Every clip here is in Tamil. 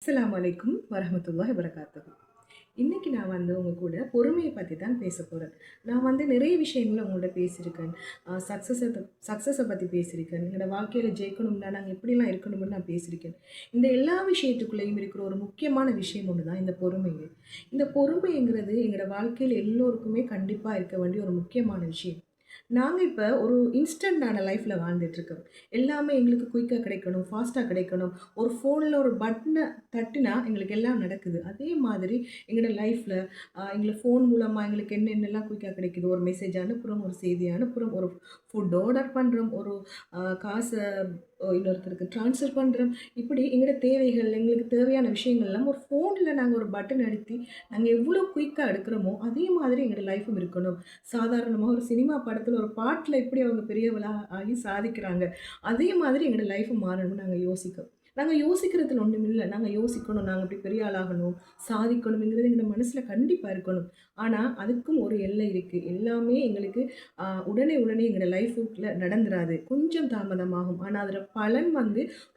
அஸ்ஸலாமு அலைக்கும் வரஹ்மத்துல்லாஹி வபரகாத்துஹு. இன்னைக்கு நான் உங்க கூட பொறுமையை பத்தி தான் பேசப் போறேன். நான் நிறைய விஷயங்கள உங்கள்ட்ட பேசியிருக்கேன். சக்ஸஸ பத்தி பேசியிருக்கேன். எங்களோட வாழ்க்கையில ஜெயிக்கணும்னா நாங்க எப்படிலாம் இருக்கணும்னு நான் பேசியிருக்கேன். இந்த எல்லா விஷயத்துக்குள்ளேயும் இருக்கிற ஒரு முக்கியமான விஷயம் ஒண்ணு தான் இந்த பொறுமைங்க. இந்த பொறுமைங்கிறது எங்களோட வாழ்க்கையில எல்லோருக்குமே கண்டிப்பா இருக்க வேண்டிய ஒரு முக்கியமான விஷயம். நாங்க இப்ப ஒரு இன்ஸ்டன்டான லைஃப்ல வாழ்ந்துட்டுருக்கோம். எல்லாமே எங்களுக்கு குயிக்கா கிடைக்கணும், ஃபாஸ்ட்டா கிடைக்கணும். ஒரு ஃபோன்ல ஒரு பட்டன தட்டினா எங்களுக்கு எல்லாம் நடக்குது. அதே மாதிரி எங்களோட லைஃப்ல எங்கள ஃபோன் மூலமா எங்களுக்கு என்னென்னலாம் குயிக்கா கிடைக்குது. ஒரு மெசேஜ் அனுப்புறோம், ஒரு செய்தி அனுப்புறோம், ஒரு ஃபுட் ஆர்டர் பண்றோம், ஒரு காச இன்னொருத்தருக்கு ட்ரான்ஸ்ஃபர் பண்றோம். இப்படி எங்களோட தேவைகள், எங்களுக்கு தேவையான விஷயங்கள்லாம் ஒரு ஃபோன்ல நாங்க ஒரு பட்டன் அழுத்தி நாங்க எவ்வளோ குயிக்கா எடுக்கிறோமோ, அதே மாதிரி எங்களோட லைஃப்பும் இருக்கணும். சாதாரணமா ஒரு சினிமா படத்துல ஒரு பாட்டுல எப்படி அவங்க பெரியவளா ஆகி சாதிக்கிறாங்க. அதே மாதிரி எங்களோட லைஃப்பும் மாறணும்னு நாங்க யோசிக்கிறோம். நாங்க யோசிக்கிறதுல ஒண்ணுமில்ல. நாங்க யோசிக்கணும். நாங்க இப்படி பெரிய ஆளாகணும், சாதிக்கணும்ங்கிறது எங்க மனசுல கண்டிப்பா இருக்கணும். ஆனா, அதுக்கும் ஒரு எல்லை இருக்கு. எல்லாமே எங்களுக்கு உடனே உடனே எங்களோட லைஃப்ல நடந்துராது. கொஞ்சம் தாமதமாகும். ஆனா, அதோட பலன்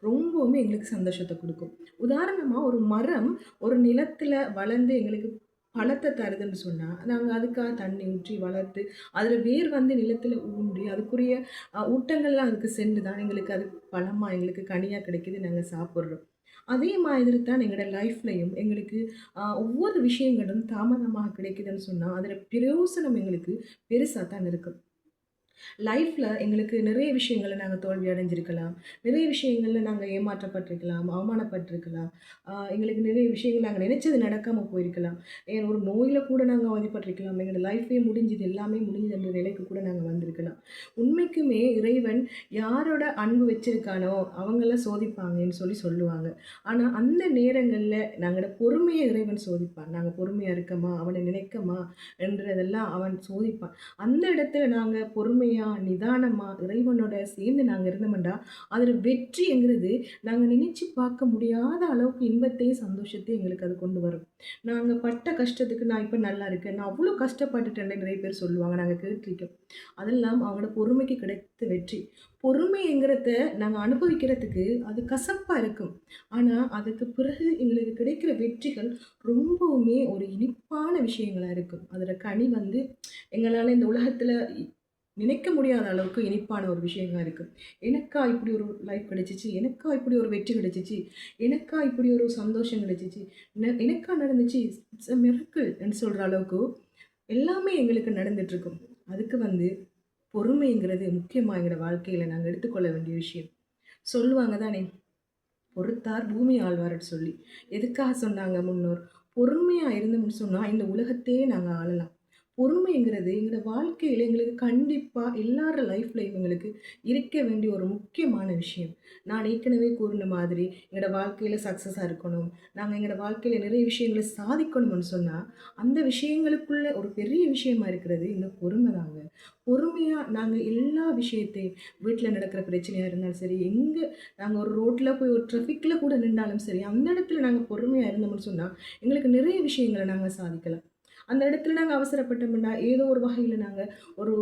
ரொம்பவுமே எங்களுக்கு சந்தோஷத்த குடுக்கும். உதாரணமா ஒரு மரம் ஒரு நிலத்துல வளர்ந்து எங்களுக்கு பழத்த தருதுன்னு சொன்னா, நாங்க அதுக்காக தண்ணி ஊற்றி வளர்த்து, அதுல வேர் நிலத்துல ஊன்றி, அதுக்குரிய ஊட்டங்கள்லாம் அதுக்கு சென்று தான் எங்களுக்கு அது பழமா, எங்களுக்கு கனியா கிடைக்குது. நாங்க சாப்பிடுறோம். அதே மாதிரி தான் எங்களோட லைஃப்லயும் எங்களுக்கு ஒவ்வொரு விஷயங்களும் தாமதமாக கிடைக்குதுன்னு சொன்னா, அதோட பிரயோசனம் எங்களுக்கு பெருசா தான் இருக்கும். லைஃப்ல எங்களுக்கு நிறைய விஷயங்கள்ல நாங்க தோல்வி அடைஞ்சிருக்கலாம். நிறைய விஷயங்கள்ல நாங்க ஏமாற்றப்பட்டிருக்கலாம், அவமானப்பட்டிருக்கலாம். எங்களுக்கு நிறைய விஷயங்கள் நாங்க நினைச்சது நடக்காம போயிருக்கலாம். ஏன் ஒரு நோயில கூட நாங்க அவதிப்பட்டிருக்கலாம். எங்களோட லைஃபே முடிஞ்சுது, எல்லாமே முடிஞ்சுதுன்ற நிலைக்கு கூட நாங்க வந்திருக்கலாம். உண்மைக்குமே இறைவன் யாரோட அன்பு வச்சிருக்கானோ, அவங்கள சோதிப்பாங்கன்னு சொல்லுவாங்க. ஆனா அந்த நேரங்கள்ல நாங்களோட பொறுமைய இறைவன் சோதிப்பான். நாங்க பொறுமையா இருக்கமா, அவன நினைக்கமா என்றதெல்லாம் அவன் சோதிப்பான். அந்த இடத்துல நாங்க பொறுமையா, நிதானமா, இறைவனோட சேர்ந்து நாங்க இருந்தோம்டா, அதுல வெற்றிங்கிறது நாங்க நினைச்சு பார்க்க முடியாத அளவுக்கு இன்பத்தையும், சந்தோஷத்தையும் எங்களுக்கு அது கொண்டு வரும். நாங்க பட்ட கஷ்டத்துக்கு நான் இப்ப நல்லா இருக்கேன். நான் அவ்ளோ கஷ்டப்பட்டுட்டேன்னு நிறைய பேர் சொல்லுவாங்க. நாங்க கேட்டுருக்கோம். அதெல்லாம் அவங்களோட பொறுமைக்கு கிடைத்த வெற்றி. பொறுமைங்கிறத நாங்க அனுபவிக்கிறதுக்கு அது கசப்பா இருக்கும். ஆனா, அதுக்கு பிறகு எங்களுக்கு கிடைக்கிற வெற்றிகள் ரொம்பவுமே ஒரு இனிப்பான விஷயங்களா இருக்கும். அதோட கனி எங்களால இந்த உலகத்துல நினைக்க முடியாத அளவுக்கு இனிப்பான ஒரு விஷயமா இருக்கு. எனக்கா இப்படி ஒரு லைஃப் கிடைச்சுச்சு? எனக்கா இப்படி ஒரு வெற்றி கிடைச்சுச்சு? எனக்கா இப்படி ஒரு சந்தோஷம் கிடைச்சுச்சு? எனக்கா நடந்துச்சு? இட்ஸ் எ மிராக்கிள் ன்னு சொல்ற அளவுக்கு எல்லாமே எங்களுக்கு நடந்துட்டு இருக்கும். அதுக்கு பொறுமைங்கிறது முக்கியமா எங்களோட வாழ்க்கையில நாங்க எடுத்துக்கொள்ள வேண்டிய விஷயம். சொல்லுவாங்க தானே, "பொறுத்தார் பூமி ஆள்வார்ன்னு" சொல்லி. எதுக்காக சொன்னாங்க முன்னோர்? பொறுமையா இருந்தோம்னு சொன்னா, இந்த உலகத்தையே நாங்க ஆளலாம். பொறுமைங்கிறது எங்களோட வாழ்க்கையில எங்களுக்கு கண்டிப்பா எல்லார் லைஃப்லயும் எங்களுக்கு இருக்க வேண்டிய ஒரு முக்கியமான விஷயம். நான் ஏற்கனவே கூறின மாதிரி எங்களோட வாழ்க்கையில சக்சஸா இருக்கணும். நாங்க எங்களோட வாழ்க்கையில நிறைய விஷயங்கள சாதிக்கணும்னு சொன்னா, அந்த விஷயங்களுக்குள்ள ஒரு பெரிய விஷயமா இருக்கிறது இந்த பொறுமை தாங்க. பொறுமையா நாங்க எல்லா விஷயத்தையும் வீட்ல நடக்கிற பிரச்சனையா இருந்தாலும் சரி, நாங்க ஒரு ரோட்ல போய் ஒரு ட்ராஃபிக்ல கூட நின்னாலும் சரி, அந்த இடத்துல நாங்க பொறுமையா இருந்தோம்னு சொன்னா, எங்களுக்கு நிறைய விஷயங்கள நாங்க சாதிக்கலாம். அந்த இடத்துல நாங்க அவசரப்பட்டோம்னா, ஏதோ ஒரு வகையில நாங்க ஒரு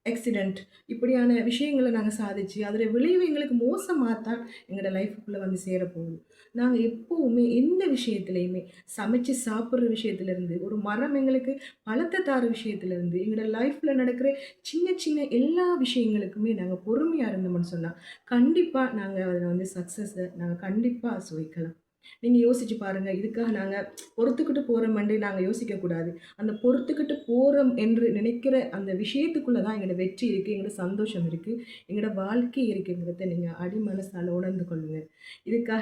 ஆக்சிடென்ட் இப்படியான விஷயங்கள நாங்க சாதிச்சு, அதோட விளைவு எங்களுக்கு மோசமா தான் எங்களோட லைஃப்க்குள்ள சேரப்போகுது. நாங்க எப்பவுமே எந்த விஷயத்திலயுமே சமைச்சு சாப்பிடுற விஷயத்திலருந்து, ஒரு மரம் எங்களுக்கு பழத்த தார விஷயத்திலருந்து, எங்களோட லைஃப்ல நடக்கிற சின்ன சின்ன எல்லா விஷயங்களுக்குமே நாங்க பொறுமையா இருந்தோம்னு சொன்னா, கண்டிப்பா நாங்க அதுல நாங்க கண்டிப்பா சுவைக்கலாம். நீங்க யோசிச்சு பாருங்க. இதுக்காக நாங்க பொறுத்துக்கிட்டு போறோமேன்னு நாங்க யோசிக்கக்கூடாது. அந்த பொறுத்துக்கிட்டு போறோம் என்று நினைக்கிற அந்த விஷயத்துக்குள்ள தான் எங்களோட வெற்றி இருக்கு, எங்களோட சந்தோஷம் இருக்கு, எங்களோட வாழ்க்கை இருக்குங்கிறத நீங்க அடிமனசால உணர்ந்து கொள்ளுங்க. இதுக்காக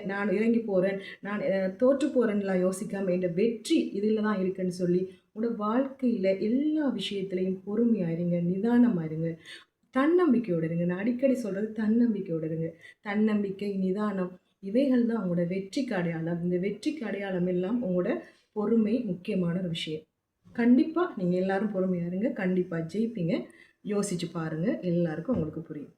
நான் இறங்கி போறேன், நான் தோற்று போறேன்னுலாம் யோசிக்காம, என் வெற்றி இதில தான் இருக்குன்னு சொல்லி, உங்களோட வாழ்க்கையில எல்லா விஷயத்திலயும் பொறுமையா இருங்க, நிதானமா இருங்க. தன்னம்பிக்கையோட இருங்க. நான் அடிக்கடி சொல்றது தன்னம்பிக்கையோட இருங்க. தன்னம்பிக்கை, நிதானம் இவைகள் தான் உங்களோட வெற்றிக்கு அடையாளம். இந்த வெற்றிக்கு அடையாளம் எல்லாம் உங்களோட பொறுமை முக்கியமான ஒரு விஷயம். கண்டிப்பா நீங்க எல்லாரும் பொறுமையா இருங்க. கண்டிப்பா ஜெயிப்பீங்க. யோசிச்சு பாருங்க. எல்லாருக்கும் உங்களுக்கு புரியும்.